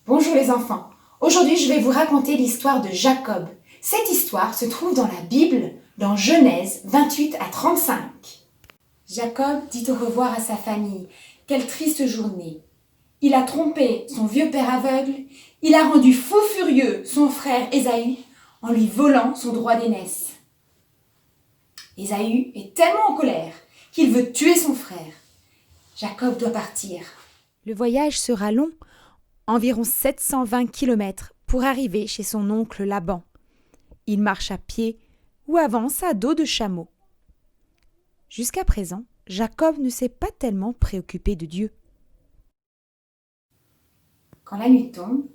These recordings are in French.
Bonjour les enfants, aujourd'hui je vais vous raconter l'histoire de Jacob. Cette histoire se trouve dans la Bible, dans Genèse 28 à 35. Jacob dit au revoir à sa famille. Quelle triste journée. Il a trompé son vieux père aveugle, il a rendu fou furieux son frère Ésaü en lui volant son droit d'aînesse. Ésaü est tellement en colère qu'il veut tuer son frère. Jacob doit partir. Le voyage sera long, environ 720 km pour arriver chez son oncle Laban. Il marche à pied ou avance à dos de chameau. Jusqu'à présent, Jacob ne s'est pas tellement préoccupé de Dieu. Quand la nuit tombe,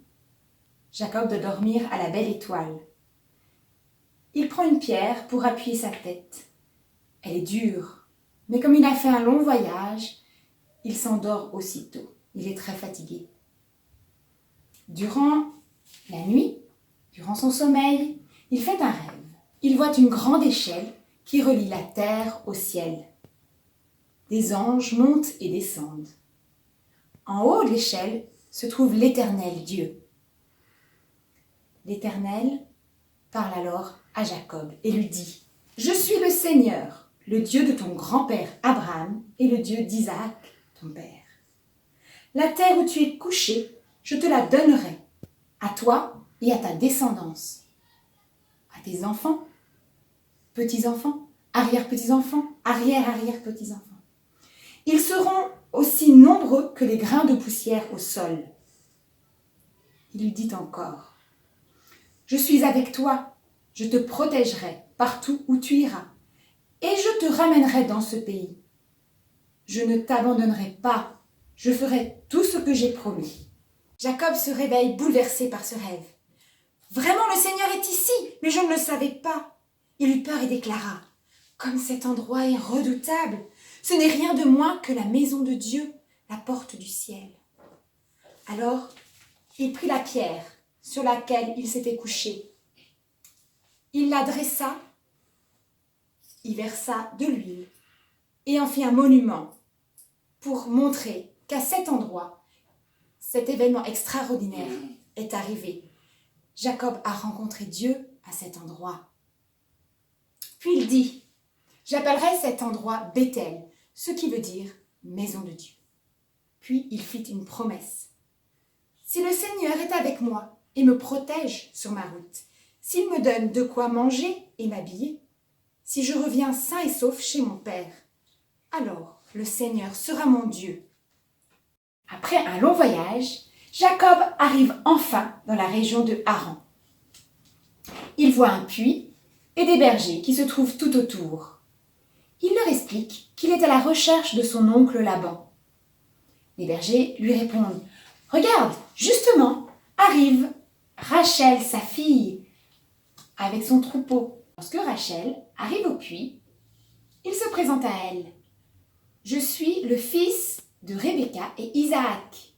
Jacob doit dormir à la belle étoile. Il prend une pierre pour appuyer sa tête. Elle est dure, mais comme il a fait un long voyage, il s'endort aussitôt. Il est très fatigué. Durant la nuit, durant son sommeil, il fait un rêve. Il voit une grande échelle qui relie la terre au ciel. Des anges montent et descendent. En haut de l'échelle se trouve l'Éternel Dieu. L'Éternel parle alors à Jacob et lui dit : « Je suis le Seigneur, le Dieu de ton grand-père Abraham et le Dieu d'Isaac, ton père. La terre où tu es couché, je te la donnerai, à toi et à ta descendance, à tes enfants, petits-enfants, arrière-petits-enfants, arrière-arrière-petits-enfants. Ils seront aussi nombreux que les grains de poussière au sol. » Il lui dit encore : « Je suis avec toi, je te protégerai partout où tu iras, et je te ramènerai dans ce pays. Je ne t'abandonnerai pas, je ferai tout ce que j'ai promis. » Jacob se réveille bouleversé par ce rêve. « Vraiment, le Seigneur est ici, mais je ne le savais pas. » Il eut peur et déclara : « Comme cet endroit est redoutable, ce n'est rien de moins que la maison de Dieu, la porte du ciel. » Alors, il prit la pierre sur laquelle il s'était couché. Il la dressa, y versa de l'huile et en fit un monument pour montrer qu'à cet endroit, cet événement extraordinaire est arrivé. Jacob a rencontré Dieu à cet endroit. Puis il dit : « J'appellerai cet endroit Béthel, ce qui veut dire maison de Dieu. » Puis il fit une promesse : « Si le Seigneur est avec moi et me protège sur ma route, s'il me donne de quoi manger et m'habiller, si je reviens sain et sauf chez mon Père, alors le Seigneur sera mon Dieu. » Après un long voyage, Jacob arrive enfin dans la région de Haran. Il voit un puits et des bergers qui se trouvent tout autour. Il leur explique qu'il est à la recherche de son oncle Laban. Les bergers lui répondent : « Regarde, justement, arrive Rachel, sa fille, avec son troupeau. » Lorsque Rachel arrive au puits, il se présente à elle. « Je suis le fils de Rebecca et Isaac. »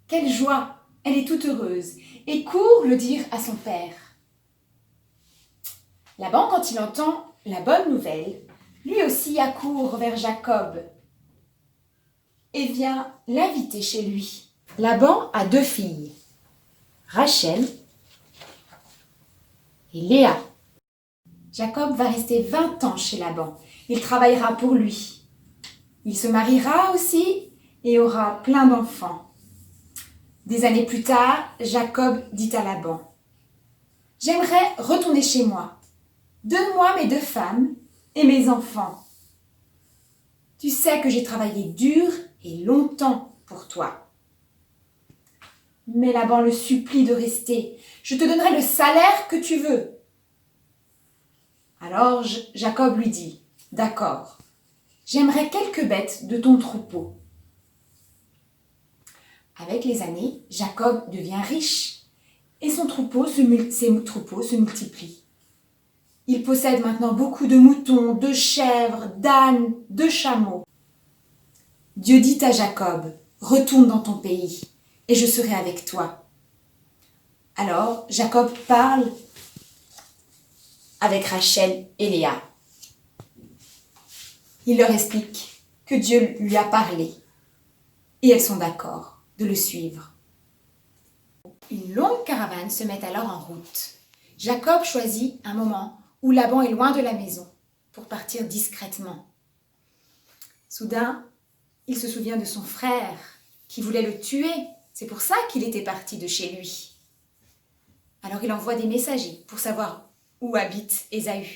Quelle joie! Elle est toute heureuse et court le dire à son père. Laban, quand il entend la bonne nouvelle, lui aussi accourt vers Jacob et vient l'inviter chez lui. Laban a 2 filles, Rachel et Léa. Jacob va rester 20 ans chez Laban. Il travaillera pour lui. Il se mariera aussi et aura plein d'enfants. Des années plus tard, Jacob dit à Laban : « J'aimerais retourner chez moi. Donne-moi mes 2 femmes et mes enfants. Tu sais que j'ai travaillé dur et longtemps pour toi. » Mais Laban le supplie de rester. « Je te donnerai le salaire que tu veux. » Alors Jacob lui dit : « D'accord, j'aimerais quelques bêtes de ton troupeau. » Avec les années, Jacob devient riche et ses troupeaux se multiplient. Il possède maintenant beaucoup de moutons, de chèvres, d'ânes, de chameaux. Dieu dit à Jacob : « Retourne dans ton pays et je serai avec toi. » Alors Jacob parle avec Rachel et Léa. Il leur explique que Dieu lui a parlé et elles sont d'accord de le suivre. Une longue caravane se met alors en route. Jacob choisit un moment où Laban est loin de la maison pour partir discrètement. Soudain, il se souvient de son frère qui voulait le tuer. C'est pour ça qu'il était parti de chez lui. Alors il envoie des messagers pour savoir où habite Ésaü.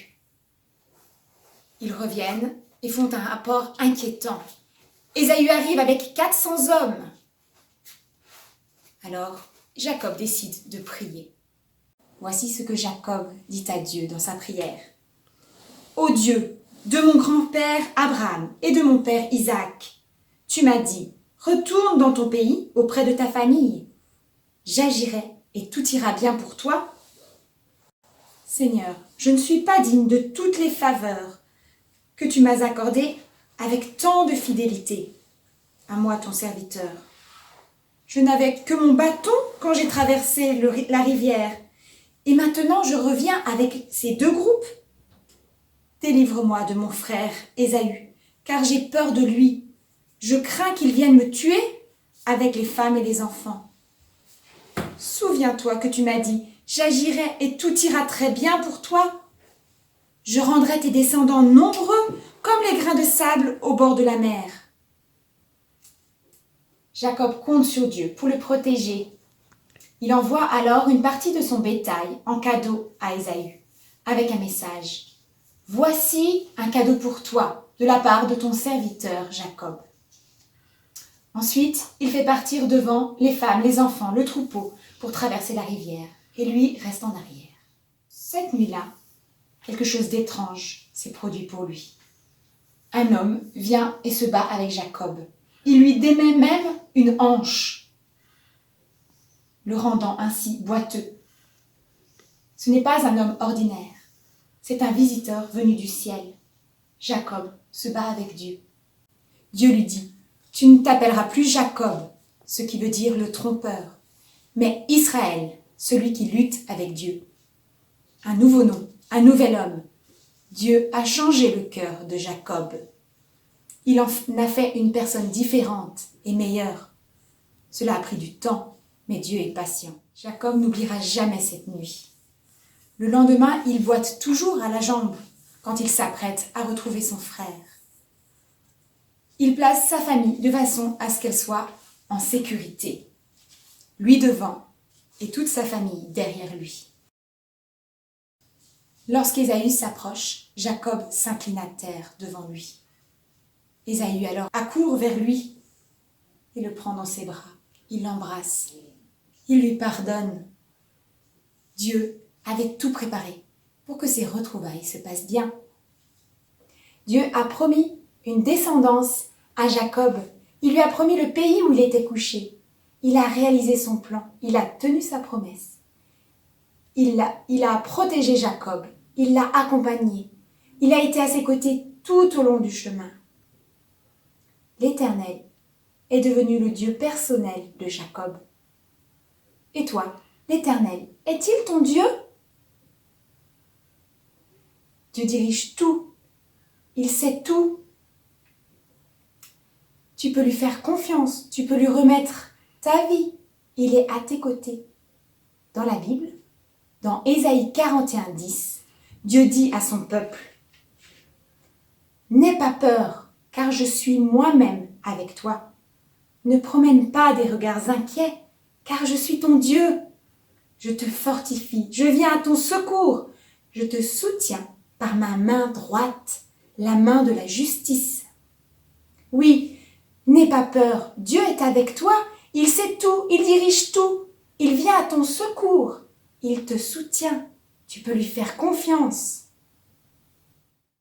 Ils reviennent et font un rapport inquiétant. Ésaü arrive avec 400 hommes. Alors, Jacob décide de prier. Voici ce que Jacob dit à Dieu dans sa prière. Ô Dieu, de mon grand-père Abraham et de mon père Isaac, tu m'as dit, retourne dans ton pays auprès de ta famille. J'agirai et tout ira bien pour toi. Seigneur, je ne suis pas digne de toutes les faveurs que tu m'as accordées avec tant de fidélité. À moi, ton serviteur. Je n'avais que mon bâton quand j'ai traversé la rivière. Et maintenant, je reviens avec ces 2 groupes. Délivre-moi de mon frère Ésaü, car j'ai peur de lui. Je crains qu'il vienne me tuer avec les femmes et les enfants. Souviens-toi que tu m'as dit, j'agirai et tout ira très bien pour toi. Je rendrai tes descendants nombreux comme les grains de sable au bord de la mer. Jacob compte sur Dieu pour le protéger. Il envoie alors une partie de son bétail en cadeau à Ésaü, avec un message. « Voici un cadeau pour toi, de la part de ton serviteur Jacob. » Ensuite, il fait partir devant les femmes, les enfants, le troupeau, pour traverser la rivière, et lui reste en arrière. Cette nuit-là, quelque chose d'étrange s'est produit pour lui. Un homme vient et se bat avec Jacob. Il lui démet même une hanche, le rendant ainsi boiteux. Ce n'est pas un homme ordinaire, c'est un visiteur venu du ciel. Jacob se bat avec Dieu. Dieu lui dit, « Tu ne t'appelleras plus Jacob, ce qui veut dire le trompeur, mais Israël, celui qui lutte avec Dieu. » Un nouveau nom, un nouvel homme. Dieu a changé le cœur de Jacob. Il en a fait une personne différente et meilleure. Cela a pris du temps, mais Dieu est patient. Jacob n'oubliera jamais cette nuit. Le lendemain, il boite toujours à la jambe quand il s'apprête à retrouver son frère. Il place sa famille de façon à ce qu'elle soit en sécurité. Lui devant et toute sa famille derrière lui. Lorsqu'Ésaü s'approche, Jacob s'incline à terre devant lui. Ésaü alors accourt vers lui et le prend dans ses bras. Il l'embrasse. Il lui pardonne. Dieu avait tout préparé pour que ces retrouvailles se passent bien. Dieu a promis une descendance à Jacob. Il lui a promis le pays où il était couché. Il a réalisé son plan. Il a tenu sa promesse. Il a protégé Jacob. Il l'a accompagné. Il a été à ses côtés tout au long du chemin. L'Éternel est devenu le Dieu personnel de Jacob. Et toi, l'Éternel, est-il ton Dieu? Dieu dirige tout. Il sait tout. Tu peux lui faire confiance. Tu peux lui remettre ta vie. Il est à tes côtés. Dans la Bible, dans Ésaïe 41:10, Dieu dit à son peuple, « N'aie pas peur, car je suis moi-même avec toi. Ne promène pas des regards inquiets, car je suis ton Dieu. Je te fortifie, je viens à ton secours, je te soutiens par ma main droite, la main de la justice. Oui, n'aie pas peur, Dieu est avec toi, il sait tout, il dirige tout, il vient à ton secours, il te soutient, tu peux lui faire confiance. »